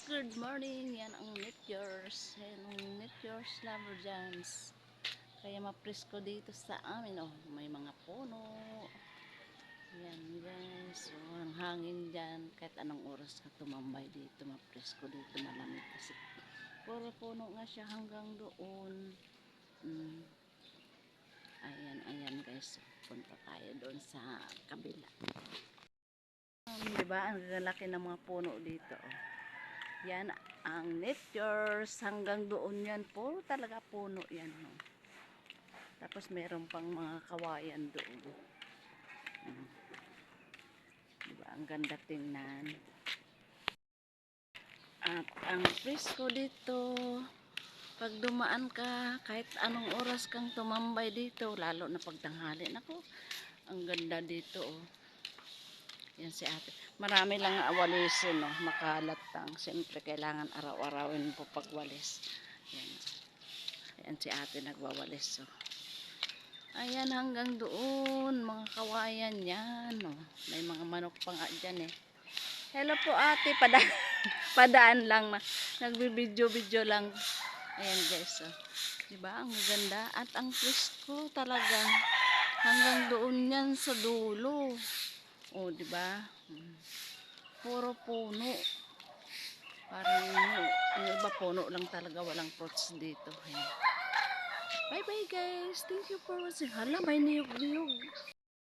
Good morning, yan ang Meet Yours lover dyan. Kaya mapresko dito sa amin, oh, may mga puno. Yan guys, so ang hangin dyan, kahit anong oras ka tumambay dito, mapresko dito, malamig kasi puro puno nga siya hanggang doon. Ayan guys, so, punta tayo doon sa kabila. Diba, ang lalaki ng mga puno dito, oh. Yan ang Yours, hanggang doon yan, puro talaga puno yan, no? Tapos meron pang mga kawayan doon. Diba, ang ganda tingnan. At ang presko dito, pag dumaan ka, kahit anong oras kang tumambay dito, lalo na pagtanghali, nako, ang ganda dito, oh. Yan si ate. Marami lang awalisin, no? Makalat lang. Siyempre, kailangan araw-arawin po pagwalis. Yan. Yan si ate nagwawalis, oh. Ayan, hanggang doon, mga kawayan yan, oh. May mga manok pa nga dyan, eh. Hello po ate, padaan lang na. Nagbibidyo-video lang. Ayan guys, oh. Diba, ang ganda. At ang presko talaga. Hanggang doon yan sa dulo. Oh, diba? Puro puno. Parang yung iba puno lang talaga, walang fruits dito. Ayan. Bye bye guys. Thank you for watching. Hala, may niyog-niyog.